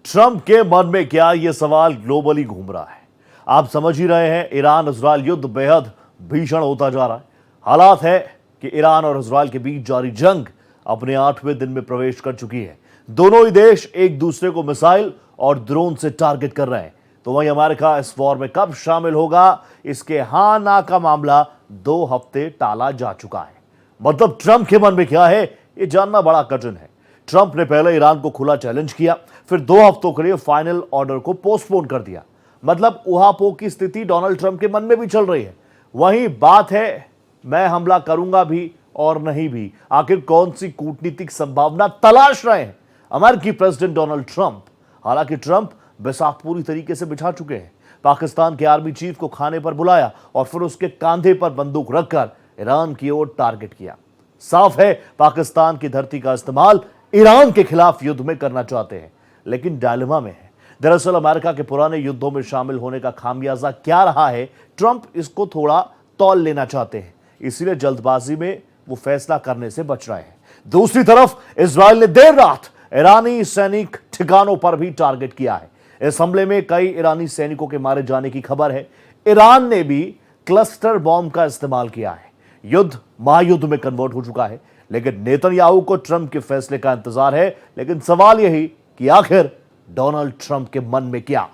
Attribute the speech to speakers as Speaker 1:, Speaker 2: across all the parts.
Speaker 1: Trump के मन में क्या, यह सवाल ग्लोबली घूम रहा है। आप समझ ही रहे हैं, ईरान इजराइल युद्ध बेहद भीषण होता जा रहा है। हालात है कि ईरान और इजराइल के बीच जारी जंग अपने 8वें दिन में प्रवेश कर चुकी है। दोनों ही देश एक दूसरे को मिसाइल और ड्रोन से टारगेट कर रहे हैं। तो वहीं अमेरिका इस वॉर में कब शामिल होगा, इसके हां ना का मामला 2 हफ्ते टाला जा चुका है। मतलब ट्रंप के मन में क्या है, यह जानना बड़ा कठिन है। ट्रंप ने पहले ईरान को खुला चैलेंज किया, फिर 2 हफ्तों के लिए फाइनल ऑर्डर को पोस्टपोन कर दिया। मतलब उहापोह की स्थिति डोनाल्ड ट्रंप के मन में भी चल रही है। वहीं बात है, मैं हमला करूंगा भी और नहीं भी। आखिर कौन सी कूटनीतिक संभावना तलाश रहे हैं अमेरिकी प्रेसिडेंट डोनाल्ड ट्रंप। हालांकि ट्रंप बैसाख पूरी तरीके से बिछा चुके हैं। पाकिस्तान के आर्मी चीफ को खाने पर बुलाया और फिर उसके कंधे पर बंदूक रखकर ईरान की ओर टारगेट किया। साफ है, पाकिस्तान की धरती का इस्तेमाल ईरान के खिलाफ युद्ध में करना चाहते हैं, लेकिन डायलेमा में है। दरअसल अमेरिका के पुराने युद्धों में शामिल होने का खामियाजा क्या रहा है, ट्रंप इसको थोड़ा तौल लेना चाहते हैं, इसीलिए जल्दबाजी में वो फैसला करने से बच रहे हैं। दूसरी तरफ इजराइल ने देर रात ईरानी सैनिक ठिकानों पर भी टारगेट किया है। इस हमले में कई ईरानी सैनिकों के मारे जाने की खबर है। ईरान ने भी क्लस्टर बॉम्ब का इस्तेमाल किया है। युद्ध महायुद्ध में कन्वर्ट हो चुका है, लेकिन नेतन्याहू को ट्रंप के फैसले का इंतजार है। लेकिन सवाल यही कि आखिर डोनाल्ड ट्रंप के मन में क्या।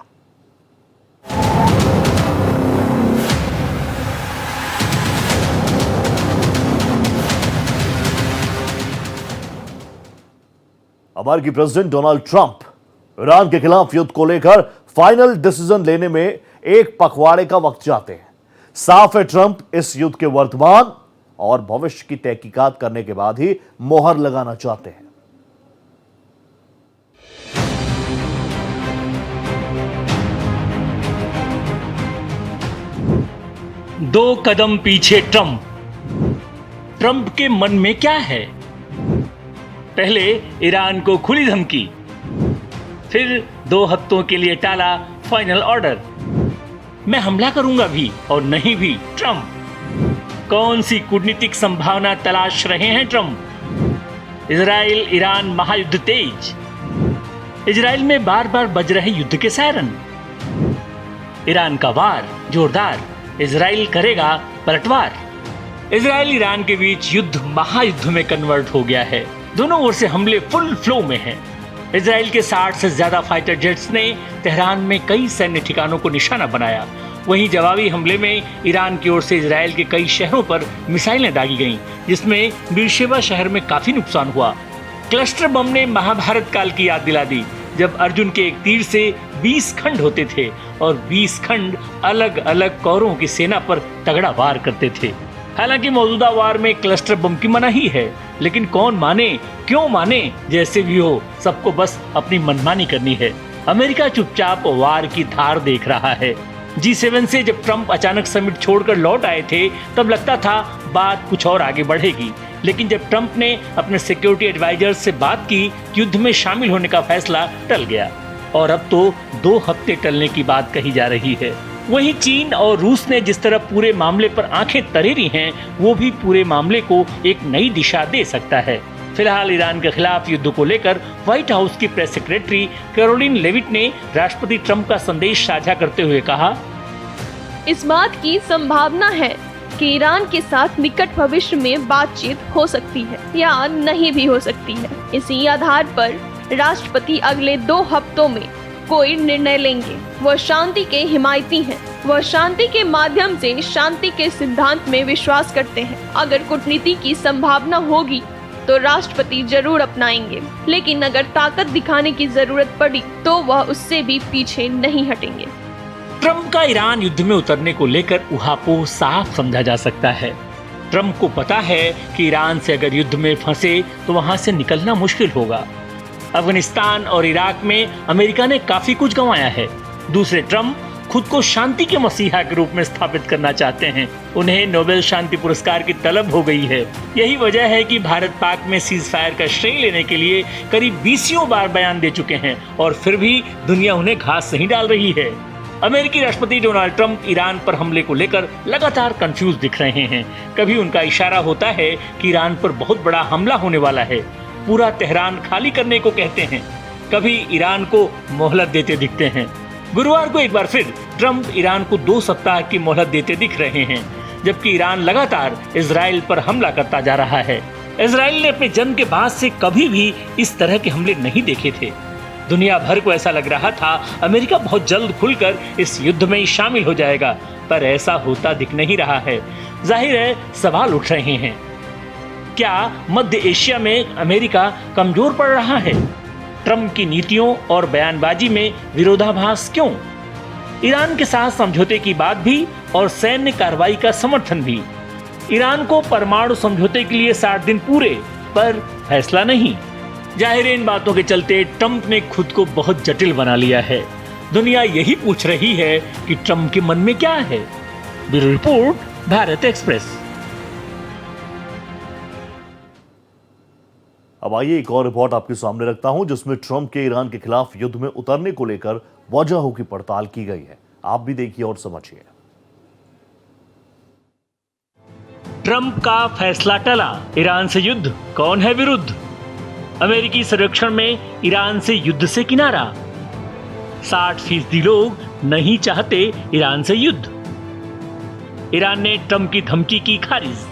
Speaker 1: अमेरिकी प्रेसिडेंट डोनाल्ड ट्रंप ईरान के खिलाफ युद्ध को लेकर फाइनल डिसीजन लेने में एक पखवाड़े का वक्त चाहते हैं। साफ है, ट्रंप इस युद्ध के वर्तमान और भविष्य की तहकीकात करने के बाद ही मोहर लगाना चाहते हैं।
Speaker 2: दो कदम पीछे ट्रंप के मन में क्या है। पहले ईरान को खुली धमकी, फिर 2 हफ्तों के लिए टाला फाइनल ऑर्डर। मैं हमला करूंगा भी और नहीं भी। ट्रंप कौन सी कूटनीतिक संभावना तलाश रहे हैं ट्रंप। इजराइल ईरान महायुद्ध तेज। इजराइल में बार बार बज रहे युद्ध के सायरन। ईरान का वार जोरदार, इजराइल करेगा पलटवार। इजराइल ईरान के बीच युद्ध महायुद्ध में कन्वर्ट हो गया है। दोनों ओर से हमले फुल फ्लो में हैं। इजराइल के 60 से ज्यादा फाइटर जेट्स ने तेहरान में कई सैन्य ठिकानों को निशाना बनाया। वहीं जवाबी हमले में ईरान की ओर से इजराइल के कई शहरों पर मिसाइलें दागी गईं, जिसमें बीरशेबा शहर में काफी नुकसान हुआ। क्लस्टर बम ने महाभारत काल की याद दिला दी, जब अर्जुन के एक तीर से 20 खंड होते थे और 20 खंड अलग अलग कौरवों की सेना पर तगड़ा वार करते थे। हालांकि मौजूदा वार में क्लस्टर बम की मनाही है, लेकिन कौन माने, क्यों माने, जैसे भी हो, सबको बस अपनी मनमानी करनी है। अमेरिका चुपचाप वार की धार देख रहा है। G7 से जब ट्रंप अचानक समिट छोड़कर लौट आए थे, तब लगता था बात कुछ और आगे बढ़ेगी। लेकिन जब ट्रंप ने अपने सिक्योरिटी एडवाइजर से बात की, युद्ध में शामिल होने का फैसला टल गया और अब तो 2 हफ्ते टलने की बात कही जा रही है। वहीं चीन और रूस ने जिस तरह पूरे मामले पर आंखें तरेरी हैं, वो भी पूरे मामले को एक नई दिशा दे सकता है। फिलहाल ईरान के खिलाफ युद्ध को लेकर व्हाइट हाउस की प्रेस सेक्रेटरी कैरोलिन लेविट ने राष्ट्रपति ट्रंप का संदेश साझा करते हुए कहा,
Speaker 3: इस बात की संभावना है कि ईरान के साथ निकट भविष्य में बातचीत हो सकती है या नहीं भी हो सकती है। इसी आधार पर राष्ट्रपति अगले 2 हफ्तों में कोई निर्णय लेंगे। वह शांति के हिमायती हैं। वह शांति के माध्यम से शांति के सिद्धांत में विश्वास करते हैं। अगर कूटनीति की संभावना होगी तो राष्ट्रपति जरूर अपनाएंगे, लेकिन अगर ताकत दिखाने की जरूरत पड़ी तो वह उससे भी पीछे नहीं हटेंगे।
Speaker 2: ट्रंप का ईरान युद्ध में उतरने को लेकर उहापोह साफ समझा जा सकता है। ट्रंप को पता है कि ईरान से अगर युद्ध में फंसे तो वहां से निकलना मुश्किल होगा। अफगानिस्तान और इराक में अमेरिका ने काफी कुछ गंवाया है। दूसरे ट्रंप खुद को शांति के मसीहा के रूप में स्थापित करना चाहते हैं। उन्हें नोबेल शांति पुरस्कार की तलब हो गई है। यही वजह है कि भारत पाक में सीज फायर का श्रेय लेने के लिए करीब 20 बार बयान दे चुके हैं और फिर भी दुनिया उन्हें घास नहीं डाल रही है। अमेरिकी राष्ट्रपति डोनाल्ड ट्रंप ईरान पर हमले को लेकर लगातार कंफ्यूज दिख रहे हैं। कभी उनका इशारा होता है कि ईरान पर बहुत बड़ा हमला होने वाला है, पूरा तेहरान खाली करने को कहते हैं, कभी ईरान को मोहलत देते दिखते हैं। गुरुवार को एक बार फिर ट्रंप ईरान को 2 सप्ताह की मोहलत देते दिख रहे हैं, जबकि ईरान लगातार इजराइल पर हमला करता जा रहा है। इजराइल ने अपने जन्म के बाद से कभी भी इस तरह के हमले नहीं देखे थे। दुनिया भर को ऐसा लग रहा था अमेरिका बहुत जल्द खुलकर इस युद्ध में शामिल हो जाएगा, पर ऐसा होता दिख नहीं रहा है। जाहिर है सवाल उठ रहे हैं, क्या मध्य एशिया में अमेरिका कमजोर पड़ रहा है? ट्रंप की नीतियों और बयानबाजी में विरोधाभास क्यों? ईरान के साथ समझौते की बात भी और सैन्य कार्रवाई का समर्थन भी। ईरान को परमाणु समझौते के लिए 60 दिन पूरे, पर फैसला नहीं। जाहिर इन बातों के चलते ट्रंप ने खुद को बहुत जटिल बना लिया है। दुनिया यही पूछ रही है कि ट्रंप के मन में क्या है। Bureau report, Bharat express.
Speaker 1: अब आइए एक और रिपोर्ट आपके सामने रखता हूं, जिसमें ट्रंप के ईरान के खिलाफ युद्ध में उतरने को लेकर वजहों की पड़ताल की गई है। आप भी देखिए और समझिए।
Speaker 2: ट्रंप का फैसला टला, ईरान से युद्ध, कौन है विरुद्ध? अमेरिकी सर्वेक्षण में ईरान से युद्ध से किनारा, 60% लोग नहीं चाहते ईरान से युद्ध। ईरान ने ट्रंप की धमकी की खारिज।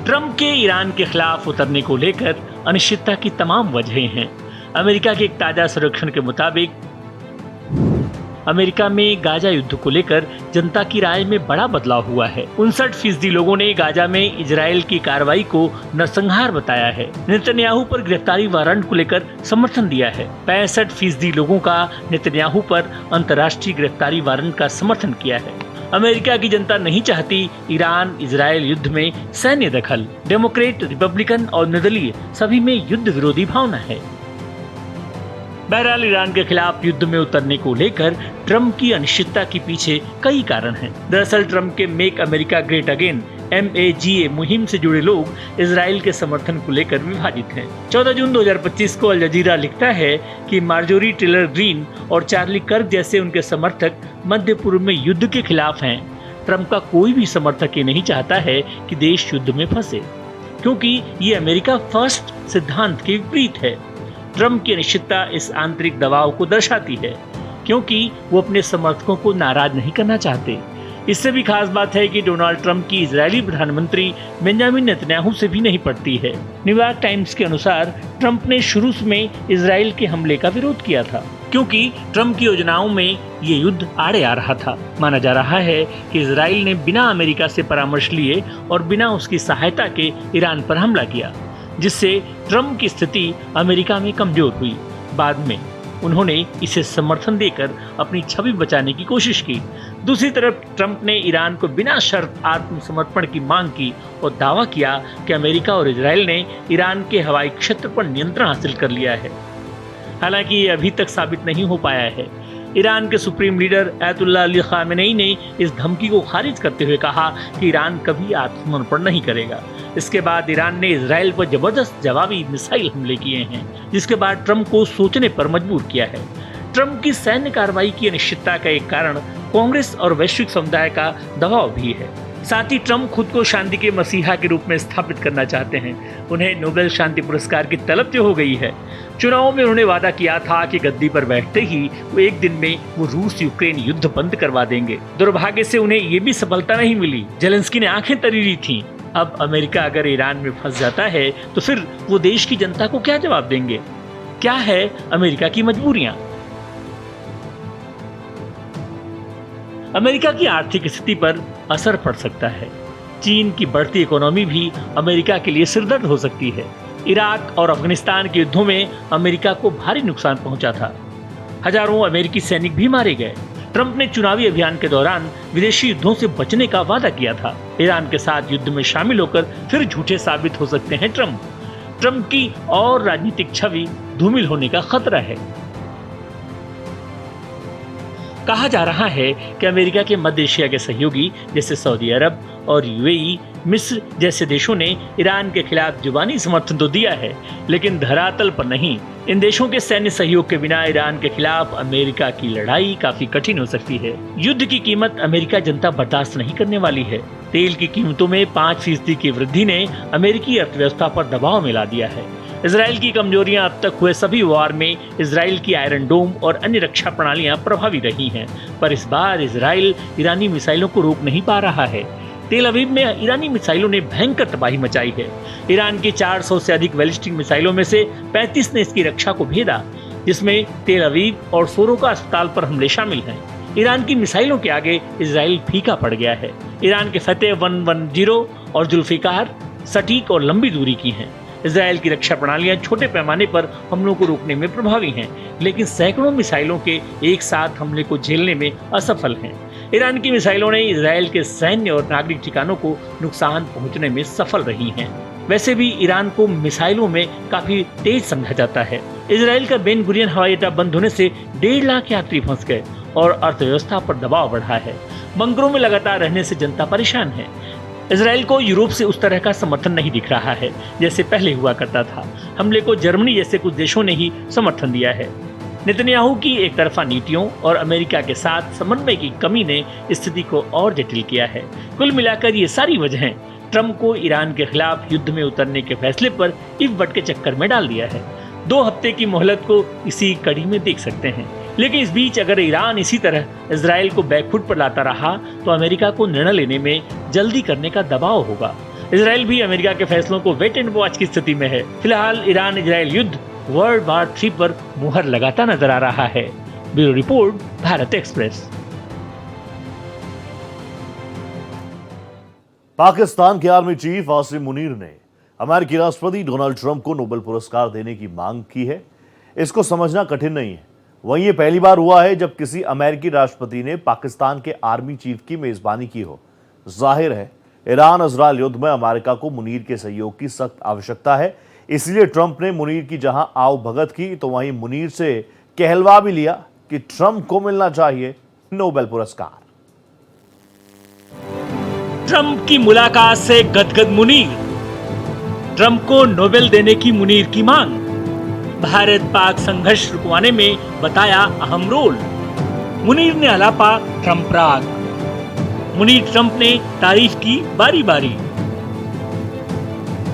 Speaker 2: ट्रंप के ईरान के खिलाफ उतरने को लेकर अनिश्चितता की तमाम वजहें हैं। अमेरिका के एक ताजा सर्वेक्षण के मुताबिक अमेरिका में गाजा युद्ध को लेकर जनता की राय में बड़ा बदलाव हुआ है। 59% लोगों ने गाजा में इजराइल की कार्रवाई को नरसंहार बताया है। नेतन्याहू पर गिरफ्तारी वारंट को लेकर समर्थन दिया है। 65% लोगों का नेतन्याहू पर अंतर्राष्ट्रीय गिरफ्तारी वारंट का समर्थन किया है। अमेरिका की जनता नहीं चाहती ईरान इजराइल युद्ध में सैन्य दखल। डेमोक्रेट, रिपब्लिकन और निर्दलीय सभी में युद्ध विरोधी भावना है। बहरहाल ईरान के खिलाफ युद्ध में उतरने को लेकर ट्रंप की अनिश्चितता के पीछे कई कारण हैं। दरअसल ट्रंप के make America great again MAGA मुहिम से जुड़े लोग इजराइल के समर्थन को लेकर विभाजित हैं। 14 जून 2025 को अल जजीरा लिखता है कि मार्जोरी टेलर ग्रीन और चार्ली कर्क जैसे उनके समर्थक मध्य पूर्व में युद्ध के खिलाफ हैं। ट्रंप का कोई भी समर्थक ये नहीं चाहता है कि देश युद्ध में फंसे, क्योंकि ये अमेरिका फर्स्ट सिद्धांत के विपरीत है। ट्रंप की अनिश्चितता इस आंतरिक दबाव को दर्शाती है, क्योंकि वो अपने समर्थकों को नाराज नहीं करना चाहते। इससे भी खास बात है कि डोनाल्ड ट्रंप की इजरायली प्रधानमंत्री बेंजामिन नेतन्याहू से भी नहीं पड़ती है। न्यूयॉर्क टाइम्स के अनुसार ट्रंप ने शुरू में इजराइल के हमले का विरोध किया था, क्योंकि ट्रंप की योजनाओं में ये युद्ध आड़े आ रहा था। माना जा रहा है कि इजराइल ने बिना अमेरिका से परामर्श लिए और बिना उसकी सहायता के ईरान पर हमला किया, जिससे ट्रंप की स्थिति अमेरिका में कमजोर हुई। बाद में उन्होंने इसे समर्थन देकर अपनी छवि बचाने की कोशिश की। दूसरी तरफ ट्रंप ने ईरान को बिना शर्त आत्मसमर्पण की मांग की और दावा किया कि अमेरिका और इजराइल ने ईरान के हवाई क्षेत्र पर नियंत्रण हासिल कर लिया है। हालांकि ये अभी तक साबित नहीं हो पाया है। ईरान के supreme leader Ayatollah Ali Khamenei ने इस धमकी को खारिज करते हुए कहा कि ईरान कभी आत्मसमर्पण नहीं करेगा। इसके बाद ईरान ने इजराइल पर जबरदस्त जवाबी मिसाइल हमले किए हैं, जिसके बाद ट्रंप को सोचने पर मजबूर किया है। ट्रंप की सैन्य कार्रवाई की अनिश्चितता का एक कारण कांग्रेस और वैश्विक समुदाय का दबाव भी है। साथ ही ट्रंप खुद को शांति के मसीहा के रूप में स्थापित करना चाहते हैं। उन्हें नोबेल शांति पुरस्कार की तलब तो हो गई है। चुनाव में उन्होंने वादा किया था कि गद्दी पर बैठते ही वो एक दिन में वो रूस यूक्रेन युद्ध बंद करवा देंगे। दुर्भाग्य से उन्हें ये भी सफलता नहीं मिली। जेलेंस्की ने आंखें तरीरी थीं। अब अमेरिका अगर ईरान में फंस जाता है तो फिर वो देश की जनता को क्या जवाब देंगे? क्या है अमेरिका की मजबूरियां? अमेरिका की आर्थिक स्थिति पर असर पड़ सकता है। चीन की बढ़ती इकोनॉमी भी अमेरिका के लिए सिरदर्द हो सकती है। इराक और अफगानिस्तान के युद्धों में अमेरिका को भारी नुकसान पहुंचा था। हजारों अमेरिकी सैनिक भी मारे गए। ट्रंप ने चुनावी अभियान के दौरान विदेशी युद्धों से बचने का वादा किया था। ईरान के साथ युद्ध में शामिल होकर फिर झूठे साबित हो सकते हैं ट्रंप की और राजनीतिक छवि धूमिल होने का खतरा है। कहा जा रहा है कि अमेरिका के मध्य एशिया के सहयोगी जैसे सऊदी अरब और UAE, मिस्र जैसे देशों ने ईरान के खिलाफ जुबानी समर्थन तो दिया है, लेकिन धरातल पर नहीं। इन देशों के सैन्य सहयोग के बिना ईरान के खिलाफ अमेरिका की लड़ाई काफी कठिन हो सकती है। युद्ध की कीमत अमेरिका जनता बर्दाश्त नहीं करने वाली है। तेल की कीमतों में 5% की वृद्धि ने अमेरिकी अर्थव्यवस्था पर दबाव मिला दिया है। इसराइल की कमजोरियां अब तक हुए सभी वार में इसराइल की आयरन डोम और अन्य रक्षा प्रणालियां प्रभावी रही हैं, पर इस बार इसराइल ईरानी मिसाइलों को रोक नहीं पा रहा है। तेल अवीव में ईरानी मिसाइलों ने भयंकर तबाही मचाई है। ईरान की 400 से अधिक बैलिस्टिक मिसाइलों में से 35 ने इसकी रक्षा को भेदा, जिसमें तेल अवीव और सोरोका अस्पताल पर हमले शामिल हैं। ईरान की मिसाइलों के आगे इसराइल फीका पड़ गया है। ईरान के फतेह 110 और जुल्फिकार सटीक और लंबी दूरी की हैं। इसराइल की रक्षा प्रणालियां छोटे पैमाने पर हमलों को रोकने में प्रभावी हैं, लेकिन सैकड़ों मिसाइलों के एक साथ हमले को झेलने में असफल हैं। ईरान की मिसाइलों ने इसराइल के सैन्य और नागरिक ठिकानों को नुकसान पहुंचने में सफल रही हैं। वैसे भी ईरान को मिसाइलों में काफी तेज समझा जाता है। इसराइल का बेन गुरियन हवाई अड्डा बंद होने से 1.5 लाख यात्री फंस गए और अर्थव्यवस्था पर दबाव बढ़ा है। बंकरों में लगातार रहने से जनता परेशान है। इसराइल को यूरोप से उस तरह का समर्थन नहीं दिख रहा है जैसे पहले हुआ करता था। हमले को जर्मनी जैसे कुछ देशों ने ही समर्थन दिया है। नेतन्याहू की एक तरफा नीतियों और अमेरिका के साथ समन्वय की कमी ने स्थिति को और जटिल किया है। कुल मिलाकर ये सारी वजहें ट्रंप को ईरान के खिलाफ युद्ध में उतरने के फैसले पर इफ बट के चक्कर में डाल दिया है। 2 हफ्ते की मोहलत को इसी कड़ी में देख सकते हैं। लेकिन इस बीच अगर ईरान इसी तरह इजराइल को बैकफुट पर लाता रहा तो अमेरिका को निर्णय लेने में जल्दी करने का दबाव होगा। इजराइल भी अमेरिका के फैसलों को वेट एंड वॉच की स्थिति में है। फिलहाल ईरान इजराइल युद्ध वर्ल्ड वार 3 पर मुहर लगाता नजर आ रहा है। Bureau report, Bharat express.
Speaker 1: Pakistan के आर्मी चीफ आसिम मुनीर ने अमेरिकी राष्ट्रपति डोनाल्ड ट्रंप को नोबेल पुरस्कार देने की मांग की है। इसको समझना कठिन नहीं है। वहीं ये पहली बार हुआ है जब किसी अमेरिकी राष्ट्रपति ने पाकिस्तान के आर्मी चीफ की मेजबानी की हो। जाहिर है ईरान इजराइल युद्ध में अमेरिका को मुनीर के सहयोग की सख्त आवश्यकता है। इसलिए ट्रंप ने मुनीर की जहां आओ भगत की तो वहीं मुनीर से कहलवा भी लिया कि ट्रंप को मिलना चाहिए नोबेल पुरस्कार।
Speaker 2: ट्रंप की मुलाकात से गदगद मुनीर, ट्रंप को नोबेल देने की मुनीर की मांग। भारत पाक संघर्ष रुकवाने में बताया अहम रोल, मुनीर ने आलापा ट्रंप राग। मुनीर ट्रंप ने तारीफ की बारी बारी।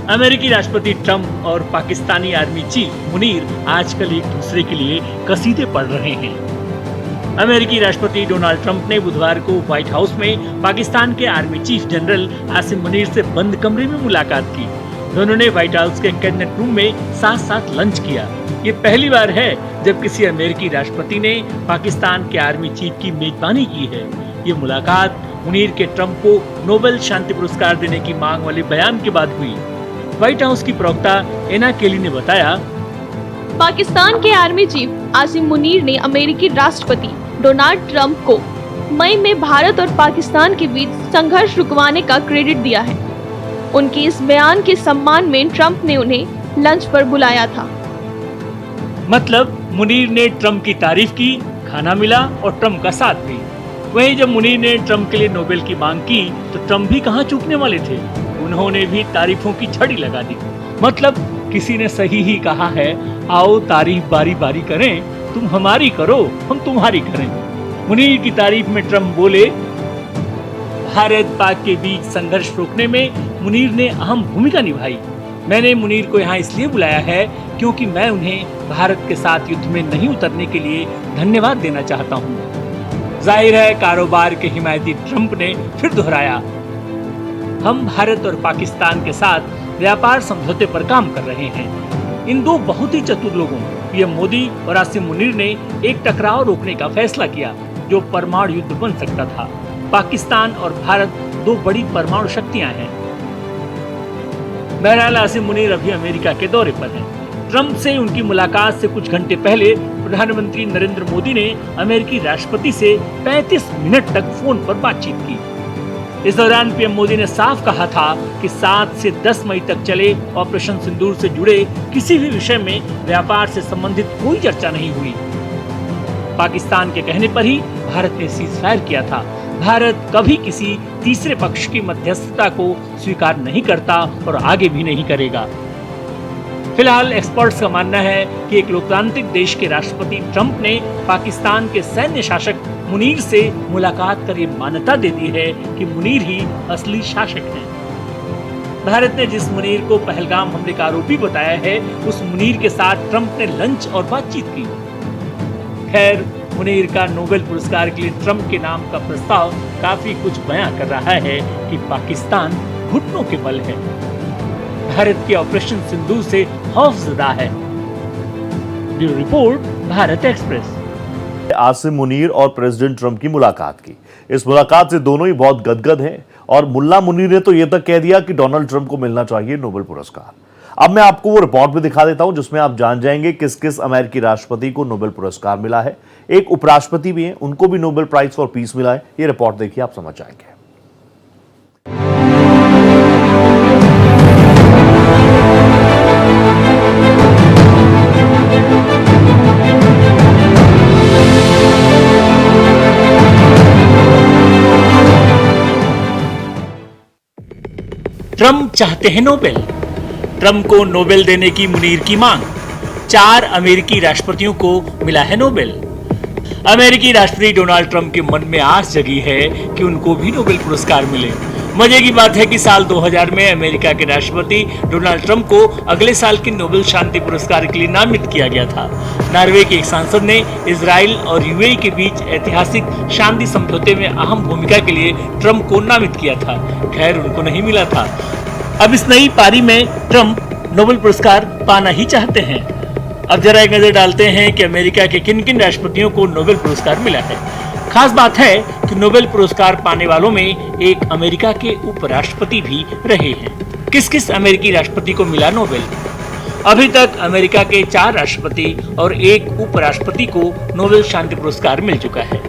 Speaker 2: अमेरिकी राष्ट्रपति ट्रंप और पाकिस्तानी आर्मी चीफ मुनीर आजकल एक दूसरे के लिए कसीदे पढ़ रहे हैं। अमेरिकी राष्ट्रपति डोनाल्ड ट्रंप ने बुधवार को व्हाइट हाउस में पाकिस्तान के army chief general Asim Munir से बंद कमरे में मुलाकात की। दोनों ने व्हाइट हाउस के कैबिनेट रूम में साथ साथ लंच किया। ये पहली बार है जब किसी अमेरिकी राष्ट्रपति ने पाकिस्तान के आर्मी चीफ की मेजबानी की है। ये मुलाकात मुनीर के ट्रंप को नोबेल शांति पुरस्कार देने की मांग वाले बयान के बाद हुई। व्हाइट हाउस की प्रवक्ता एना केली ने बताया,
Speaker 3: पाकिस्तान के आर्मी चीफ आसिम मुनीर ने अमेरिकी राष्ट्रपति डोनाल्ड ट्रंप को मई में भारत और पाकिस्तान के बीच संघर्ष रुकवाने का क्रेडिट दिया है। उनके इस बयान के सम्मान में ट्रंप ने उन्हें लंच पर बुलाया था।
Speaker 2: मतलब मुनीर ने ट्रंप की तारीफ की, खाना मिला और ट्रंप का साथ भी। वहीं जब मुनीर ने ट्रंप के लिए नोबेल की मांग की तो ट्रंप भी कहां चूकने वाले थे। उन्होंने भी तारीफों की झड़ी लगा दी। मतलब किसी ने सही ही कहा है, आओ तारीफ बारी बारी करें, तुम हमारी करो हम तुम्हारी करें। मुनीर की तारीफ में ट्रंप बोले, भारत पाक के बीच संघर्ष रोकने में मुनीर ने अहम भूमिका निभाई। मैंने मुनीर को यहाँ इसलिए बुलाया है क्योंकि मैं उन्हें भारत के साथ युद्ध में नहीं उतरने के लिए धन्यवाद देना चाहता हूँ। जाहिर है कारोबार के हिमायती ट्रंप ने फिर दोहराया, हम भारत और पाकिस्तान के साथ व्यापार समझौते पर काम कर रहे हैं। इन दो बहुत ही चतुर लोगों पीएम मोदी और आसिम मुनीर ने एक टकराव रोकने का फैसला किया जो परमाणु युद्ध बन सकता था। पाकिस्तान और भारत दो बड़ी परमाणु शक्तियां हैं। बहरहाल आसिम मुनीर अभी अमेरिका के दौरे पर हैं। ट्रंप से उनकी मुलाकात से कुछ घंटे पहले प्रधानमंत्री नरेंद्र मोदी ने अमेरिकी राष्ट्रपति से 35 मिनट तक फोन पर बातचीत की। इस दौरान पीएम मोदी ने साफ कहा था कि 7 से 10 मई तक चले ऑपरेशन सिंदूर से जुड़े किसी भी विषय में व्यापार से संबंधित कोई चर्चा नहीं हुई। पाकिस्तान के कहने पर ही भारत ने सीजफायर किया था। भारत कभी किसी तीसरे पक्ष की मध्यस्थता को स्वीकार नहीं करता और आगे भी नहीं करेगा। फिलहाल एक्सपर्ट्स का मानना है कि एक लोकतांत्रिक देश के राष्ट्रपति ट्रंप ने पाकिस्तान के सैन्य शासक मुनीर से मुलाकात कर ये मान्यता दे दी है कि मुनीर ही असली शासक हैं। भारत ने जिस मुनीर को पहलगाम हमले का आरोपी बताया है, उस मुनीर के साथ ट्रंप ने लंच और बातचीत की। खैर, मुनीर का नोबेल पुरस्कार के लिए ट्रंप के नाम का प्रस्ताव काफी कुछ बयां कर रहा है कि पाकिस्तान घुटनों के बल है, भारत के ऑपरेशन सिंदूर से खौफजदा है। Bureau report, Bharat express.
Speaker 1: Asim Munir और प्रेसिडेंट ट्रंप की मुलाकात की। इस मुलाकात से दोनों ही बहुत गदगद हैं और मुल्ला मुनीर ने तो यह तक कह दिया कि डोनाल्ड ट्रंप को मिलना चाहिए नोबेल पुरस्कार। अब मैं आपको वो रिपोर्ट भी दिखा देता हूं जिसमें आप जान जाएंगे किस किस अमेरिकी राष्ट्रपति को नोबेल पुरस्कार मिला है। एक उपराष्ट्रपति भी हैं, उनको भी नोबेल प्राइज फॉर पीस मिला है। ये रिपोर्ट देखिए, आप समझ जाएंगे।
Speaker 2: ट्रंप चाहते हैं नोबेल। ट्रंप को नोबेल देने की मुनीर की मांग। 4 अमेरिकी राष्ट्रपतियों को मिला है नोबेल। अमेरिकी राष्ट्रपति डोनाल्ड ट्रंप के मन में आस जगी है कि उनको भी नोबेल पुरस्कार मिले। मजे की बात है कि साल 2000 में अमेरिका के राष्ट्रपति डोनाल्ड ट्रंप को अगले साल के नोबेल शांति पुरस्कार के लिए नामित किया गया था। नॉर्वे के एक सांसद ने इजराइल और यूएई के बीच ऐतिहासिक शांति समझौते में अहम भूमिका के लिए ट्रंप को नामित किया था। खैर, उनको नहीं मिला था। अब इस नई पारी में ट्रंप नोबेल पुरस्कार पाना ही चाहते हैं। अब जरा एक नजर डालते हैं कि अमेरिका के किन किन राष्ट्रपतियों को नोबेल पुरस्कार मिला है। खास बात है कि नोबेल पुरस्कार पाने वालों में एक अमेरिका के उपराष्ट्रपति भी रहे हैं। किस किस अमेरिकी राष्ट्रपति को मिला नोबेल? अभी तक अमेरिका के 4 राष्ट्रपति और एक उपराष्ट्रपति को नोबेल शांति पुरस्कार मिल चुका है।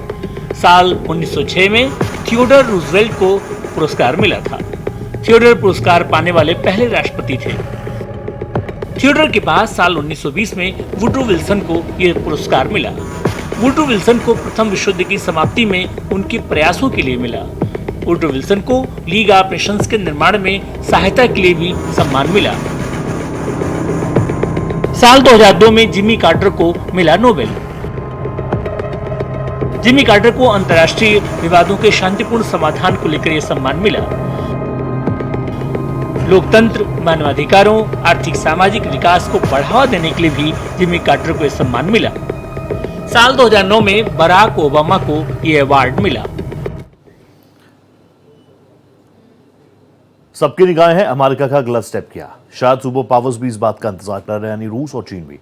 Speaker 2: साल 1906 में थियोडोर रूजवेल्ट को पुरस्कार मिला था। थियोडोर पुरस्कार पाने वाले पहले राष्ट्रपति थे। थियोडोर के बाद साल 1920 में वुड्रो विल्सन को यह पुरस्कार मिला। वुड्रो विल्सन को प्रथम विश्व युद्ध की समाप्ति में उनके प्रयासों के लिए मिला। वुड्रो विल्सन को लीग ऑफ नेशंस के निर्माण में सहायता के लिए भी सम्मान मिला। साल 2002 में जिमी कार्टर को मिला नोबेल। जिमी कार्टर को अंतर्राष्ट्रीय विवादों के शांतिपूर्ण समाधान को लेकर यह सम्मान मिला। लोकतंत्र, मानवाधिकारों, आर्थिक सामाजिक विकास को बढ़ावा देने के लिए भी जिमी कार्टर को यह सम्मान मिला। साल 2009 में बराक ओबामा को यह अवार्ड मिला।
Speaker 1: सबकी निगाहें अमेरिका का अगला स्टेप क्या? शायद सुपर पावर्स भी इस बात का इंतजार कर रहे हैं, यानी रूस और चीन भी।